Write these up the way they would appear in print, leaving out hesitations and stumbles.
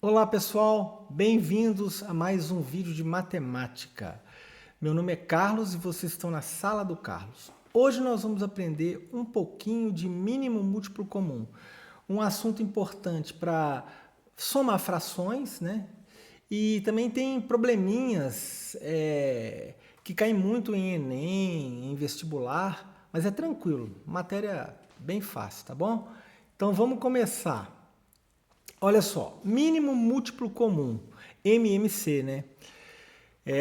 Olá pessoal, bem-vindos a mais um vídeo de matemática. Meu nome é Carlos e vocês estão na sala do Carlos. Hoje nós vamos aprender um pouquinho de mínimo múltiplo comum, um assunto importante para somar frações, né? E também tem probleminhas que caem muito em Enem, em vestibular, mas é tranquilo, matéria bem fácil, tá bom? Então vamos começar. Olha só, mínimo múltiplo comum, MMC, né?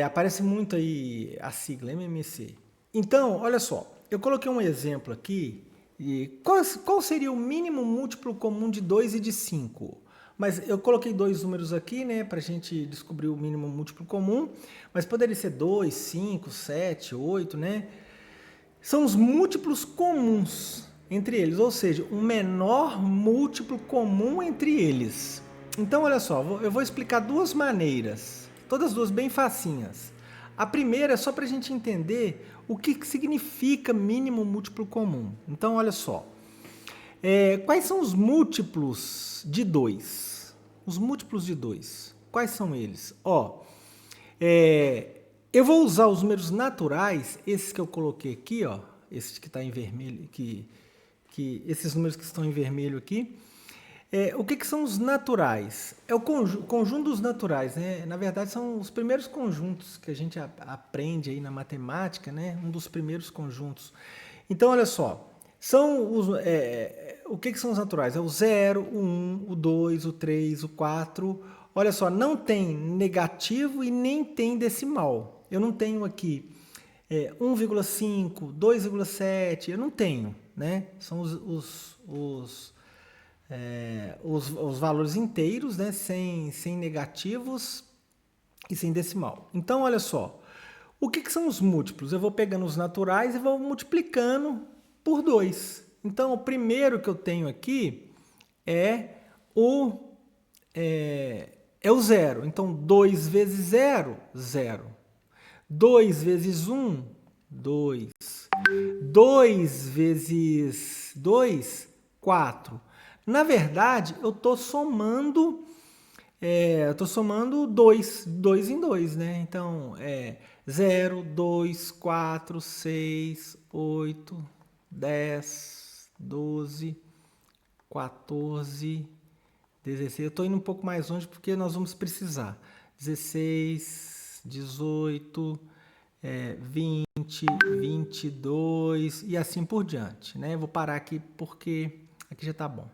Aparece muito aí a sigla MMC. Então, olha só, eu coloquei um exemplo aqui. E qual seria o mínimo múltiplo comum de 2 e de 5? Mas eu coloquei dois números aqui, né, para a gente descobrir o mínimo múltiplo comum. Mas poderia ser 2, 5, 7, 8, né? São os múltiplos comuns entre eles, ou seja, um menor múltiplo comum entre eles. Então, olha só, eu vou explicar duas maneiras, todas duas bem facinhas. A primeira é só para a gente entender o que significa mínimo múltiplo comum. Então, olha só, quais são os múltiplos de 2? Os múltiplos de 2, quais são eles? Eu vou usar os números naturais, esses que eu coloquei aqui, ó, esse que está em vermelho, esses números que estão em vermelho aqui. O que são os naturais? É o conjunto dos naturais, né? Na verdade, são os primeiros conjuntos que a gente aprende aí na matemática, né? Um dos primeiros conjuntos. Então, olha só, o que são os naturais? É o 0, o 1, o 2, o 3, o 4. Olha só, não tem negativo e nem tem decimal. Eu não tenho aqui 1,5, 2,7, eu não tenho, né? São os valores inteiros, né? Sem negativos e sem decimal. Então, olha só, o que são os múltiplos? Eu vou pegando os naturais e vou multiplicando por 2. Então, o primeiro que eu tenho aqui é o, o zero. Então, 2 vezes 0, 0. 2 vezes 1, 2. 2 vezes 2, 4. Na verdade, eu estou somando 2 em 2, né? Então, 0, 2, 4, 6, 8, 10, 12, 14, 16. Eu estou indo um pouco mais longe porque nós vamos precisar. 16, 18, 20, 22 e assim por diante, né? Eu vou parar aqui porque aqui já está bom.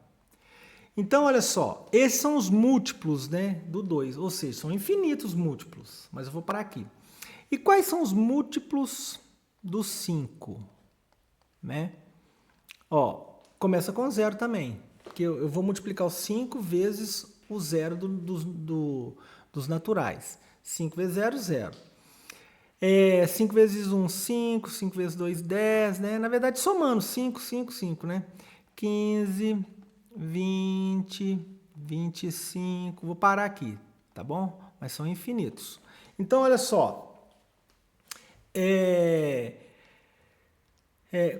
Então, olha só, esses são os múltiplos, né, do 2, ou seja, são infinitos múltiplos, mas eu vou parar aqui. E quais são os múltiplos do 5? Né? Começa com 0 também, porque eu vou multiplicar o 5 vezes o 0 dos naturais. 5 vezes 0, 0. 5 vezes 1, 5, 5 vezes 2, 10, né? Na verdade, somando 5, 5, 5, né? 15, 20, 25. Vou parar aqui, tá bom? Mas são infinitos. Então, olha só.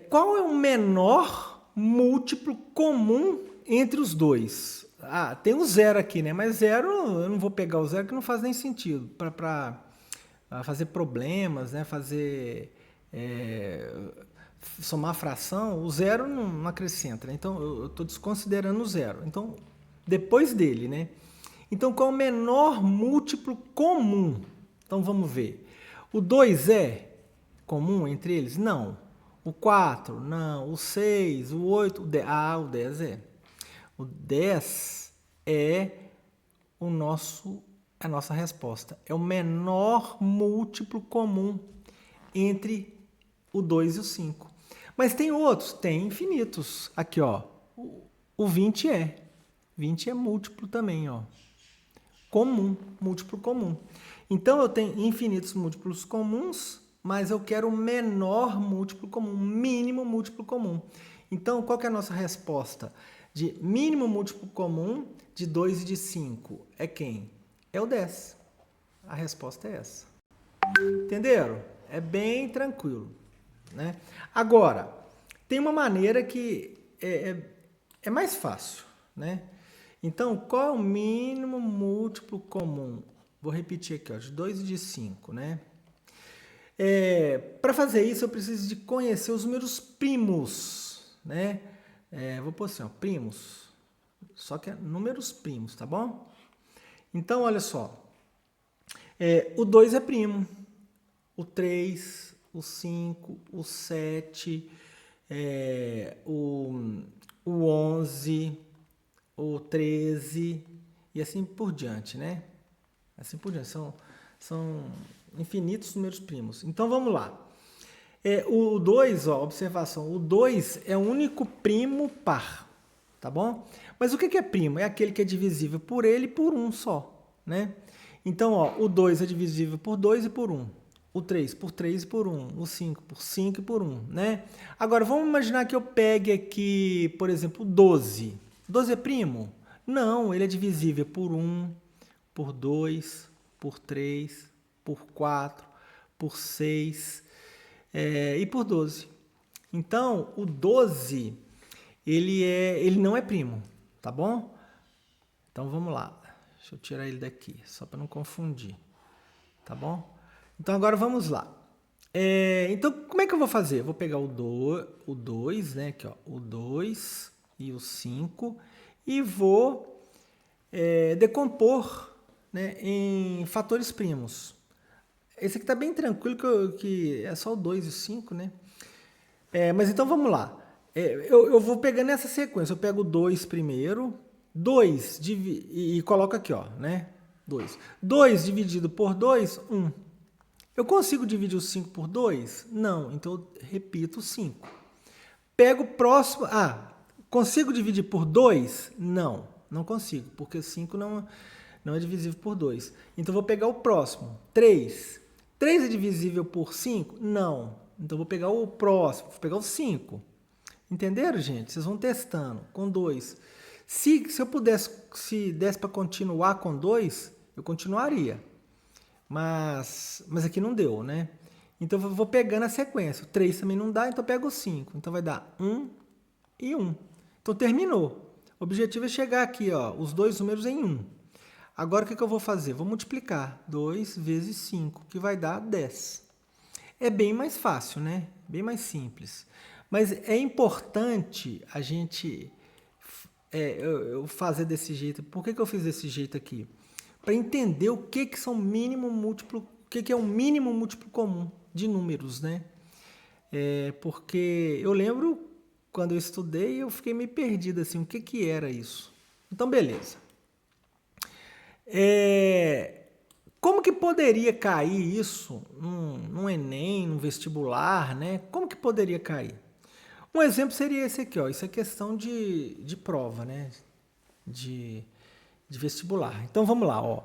Qual é o menor múltiplo comum entre os dois? Ah, tem o zero aqui, né? Mas zero, eu não vou pegar o zero que não faz nem sentido para fazer problemas, né? Somar fração, o zero não acrescenta, né? Então eu estou desconsiderando o zero. Então, depois dele, né? Então, qual é o menor múltiplo comum? Então, vamos ver. O 2 é comum entre eles? Não. O 4? Não. O 6? O 8? O 10? Ah, o 10 é. O 10 é a nossa resposta. É o menor múltiplo comum entre o 2 e o 5. Mas tem outros, tem infinitos. Aqui, ó. O 20 é. 20 é múltiplo também, ó. Comum, múltiplo comum. Então, eu tenho infinitos múltiplos comuns, mas eu quero o menor múltiplo comum, mínimo múltiplo comum. Então, qual que é a nossa resposta? De mínimo múltiplo comum de 2 e de 5 é quem? É o 10. A resposta é essa. Entenderam? É bem tranquilo, né? Agora, tem uma maneira que é mais fácil, né? Então, qual é o mínimo múltiplo múltiplo comum, vou repetir aqui, ó, de 2 e de 5, né? Para fazer isso, eu preciso de conhecer os números primos, né? Vou pôr assim, ó, primos, só que é números primos, tá bom? Então, olha só, o 2 é primo, o 3, o 5, o 7, o 11, o 13 e assim por diante, né? Assim por diante, são infinitos números primos. Então vamos lá. O 2, ó, observação, o 2 é o único primo par, tá bom? Mas o que é primo? É aquele que é divisível por ele e por 1 só, né? Então, ó, o 2 é divisível por 2 e por 1. O 3 por 3 e por 1. O 5 por 5 e por 1, né? Agora, vamos imaginar que eu pegue aqui, por exemplo, o 12. 12 é primo? Não, ele é divisível por 1, por 2, por 3, por 4, por 6 e por 12. Então, o 12, ele não é primo, tá bom? Então, vamos lá. Deixa eu tirar ele daqui, só para não confundir, tá bom? Então, agora vamos lá. Então, como é que eu vou fazer? Eu vou pegar o 2, né? Aqui, ó, o 2 e o 5 e vou decompor, né, em fatores primos. Esse aqui tá bem tranquilo, que é só o 2 e o 5, né? Mas então vamos lá. Eu vou pegando essa sequência. Eu pego o 2 primeiro, 2 e coloco aqui, ó, né? 2. 2 dividido por 2, 1. Eu consigo dividir o 5 por 2? Não, então eu repito o 5. Pego o próximo... consigo dividir por 2? Não, não consigo, porque 5 não é divisível por 2. Então eu vou pegar o próximo, 3. 3 é divisível por 5? Não. Então eu vou pegar o próximo, vou pegar o 5. Entenderam, gente? Vocês vão testando com 2. Se desse para continuar com 2, eu continuaria. Mas aqui não deu, né? Então eu vou pegando a sequência. O 3 também não dá, então eu pego o 5. Então vai dar 1 e 1. Então terminou. O objetivo é chegar aqui, ó, os dois números em 1. Agora o que eu vou fazer? Vou multiplicar 2 vezes 5, que vai dar 10. É bem mais fácil, né? Bem mais simples. Mas é importante a gente eu fazer desse jeito. Por que eu fiz desse jeito aqui? Para entender o que são mínimo múltiplo, o que é um mínimo múltiplo comum de números, né? Porque eu lembro quando eu estudei, eu fiquei meio perdido assim, o que era isso? Então, beleza. Como que poderia cair isso num Enem, num vestibular, né? Como que poderia cair? Um exemplo seria esse aqui, ó. Isso é questão de prova, né? De vestibular. Então vamos lá, ó.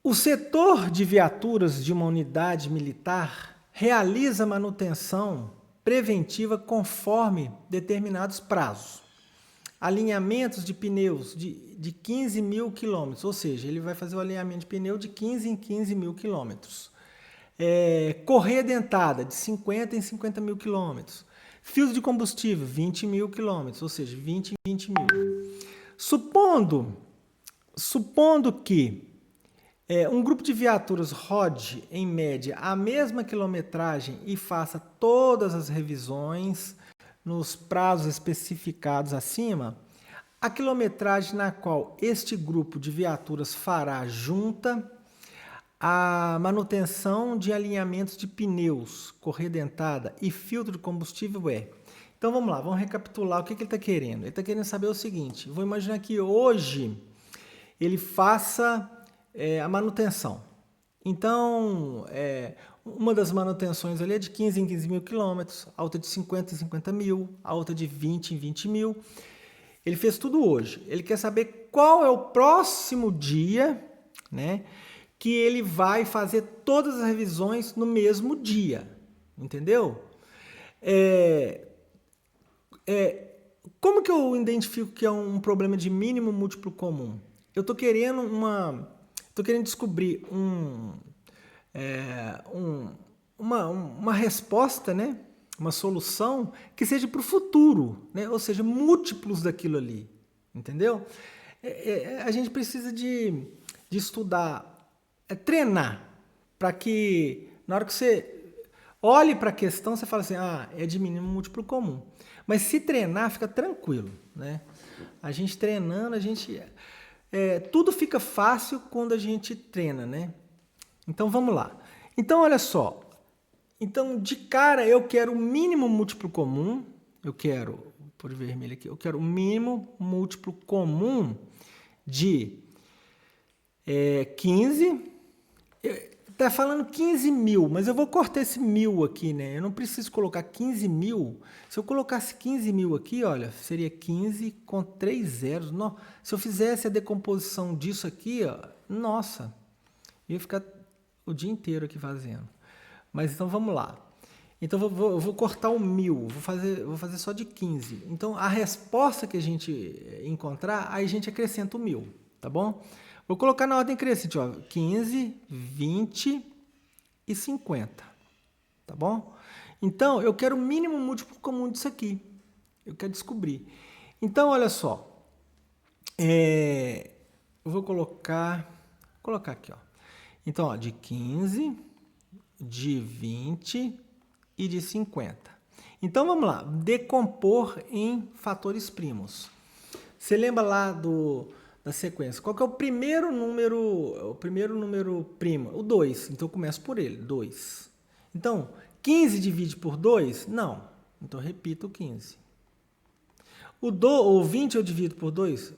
O setor de viaturas de uma unidade militar realiza manutenção preventiva conforme determinados prazos. Alinhamentos de pneus de 15 mil quilômetros, ou seja, ele vai fazer o alinhamento de pneu de 15 em 15 mil quilômetros. Correia dentada de 50 em 50 mil quilômetros. Fios de combustível, 20 mil quilômetros, ou seja, 20 em 20 mil. Supondo que um grupo de viaturas rode, em média, a mesma quilometragem e faça todas as revisões nos prazos especificados acima, a quilometragem na qual este grupo de viaturas fará junta a manutenção de alinhamentos de pneus, correia dentada e filtro de combustível é. Então vamos lá, vamos recapitular o que ele está querendo. Ele está querendo saber o seguinte, vou imaginar que hoje ele faça a manutenção. Então, uma das manutenções ali é de 15 em 15 mil quilômetros, a outra de 50 em 50 mil, a outra de 20 em 20 mil. Ele fez tudo hoje. Ele quer saber qual é o próximo dia, né, que ele vai fazer todas as revisões no mesmo dia. Entendeu? Como que eu identifico que é um problema de mínimo múltiplo comum? Eu estou querendo descobrir uma resposta, né? Uma solução que seja para o futuro, né? Ou seja, múltiplos daquilo ali, entendeu? A gente precisa de estudar, treinar, para que na hora que você olhe para a questão, você fala assim, é de mínimo múltiplo comum. Mas se treinar, fica tranquilo, né? A gente treinando, tudo fica fácil quando a gente treina, né? Então vamos lá. Então olha só. Então de cara eu quero o mínimo múltiplo comum. Eu quero, por vermelho aqui, eu quero o mínimo múltiplo comum de 15. Tá falando 15 mil, mas eu vou cortar esse 1000 aqui, né? Eu não preciso colocar 15 mil. Se eu colocasse 15 mil aqui, olha, seria 15 com 3 zeros. Não, se eu fizesse a decomposição disso aqui, ó, nossa, ia ficar o dia inteiro aqui fazendo. Mas então vamos lá. Então eu vou cortar o 1000, vou fazer só de 15. Então a resposta que a gente encontrar, aí a gente acrescenta o 1000, tá bom? Vou colocar na ordem crescente, ó, 15, 20 e 50, tá bom? Então, eu quero o mínimo múltiplo comum disso aqui. Eu quero descobrir. Então, olha só. Eu vou colocar aqui, ó. Então, ó, de 15, de 20 e de 50. Então, vamos lá. Decompor em fatores primos. Você lembra lá da sequência? Qual que é o primeiro número primo? O 2. Então eu começo por ele, 2. Então, 15 divide por 2? Não. Então eu repito o 15. O 20 eu divido por 2?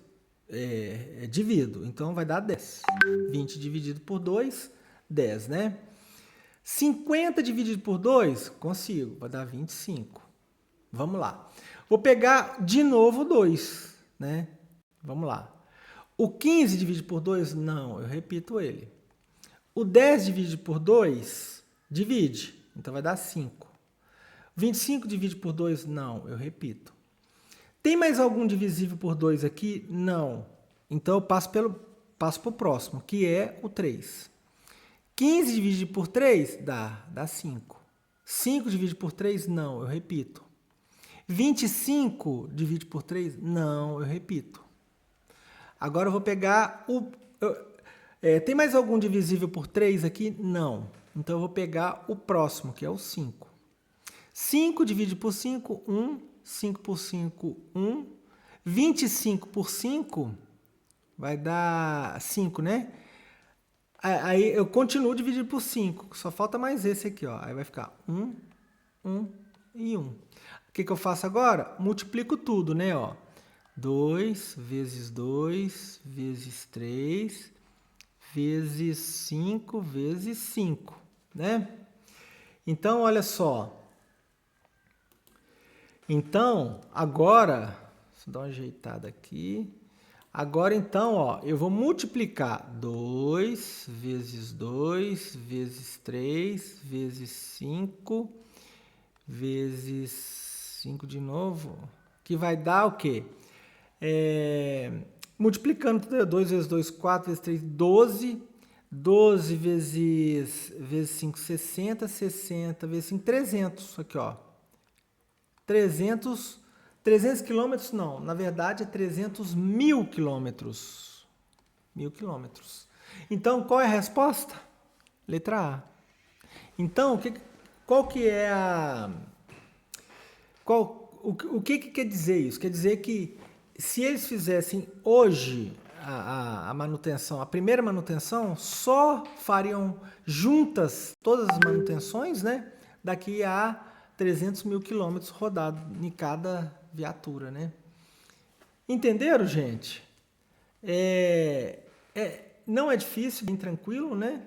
Divido. Então vai dar 10. 20 dividido por 2, 10, né? 50 dividido por 2? Consigo. Vai dar 25. Vamos lá. Vou pegar de novo o 2, né? Vamos lá. O 15 divide por 2? Não, eu repito ele. O 10 divide por 2? Divide. Então vai dar 5. 25 divide por 2? Não, eu repito. Tem mais algum divisível por 2 aqui? Não. Então eu passo para o próximo, que é o 3. 15 divide por 3? Dá 5. 5 divide por 3? Não, eu repito. 25 divide por 3? Não, eu repito. Agora eu vou pegar tem mais algum divisível por 3 aqui? Não. Então eu vou pegar o próximo, que é o 5. 5 divide por 5, 1. 5 por 5, 1. 25 por 5 vai dar 5, né? Aí eu continuo dividindo por 5. Só falta mais esse aqui, ó. Aí vai ficar 1, 1 e 1. O que eu faço agora? Multiplico tudo, né? Ó. 2 vezes 2 vezes 3 vezes 5 vezes 5, né? Então, olha só. Então, agora, deixa eu dar uma ajeitada aqui. Agora, então, ó, eu vou multiplicar 2 vezes 2 vezes 3 vezes 5 vezes 5 de novo, que vai dar o quê? Multiplicando tudo, 2 vezes 2, 4 vezes 3, 12. 12 vezes 5, 60. 60 vezes 5, 300. Aqui, ó. 300 quilômetros, não. Na verdade, é 300 mil quilômetros. 1000 quilômetros. Então, qual é a resposta? Letra A. Então, qual que é a... O que quer dizer isso? Quer dizer que se eles fizessem hoje a manutenção, a primeira manutenção, só fariam juntas todas as manutenções, né? Daqui a 300 mil quilômetros rodados em cada viatura, né? Entenderam, gente? Não é difícil, bem tranquilo, né?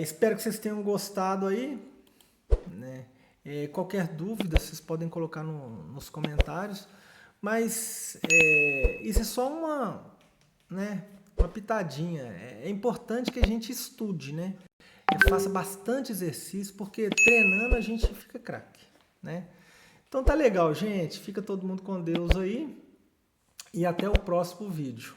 Espero que vocês tenham gostado aí, né? Qualquer dúvida, vocês podem colocar nos comentários. Mas isso é só uma pitadinha. É importante que a gente estude, né? Faça bastante exercício, porque treinando a gente fica craque, né? Então tá legal, gente. Fica todo mundo com Deus aí. E até o próximo vídeo.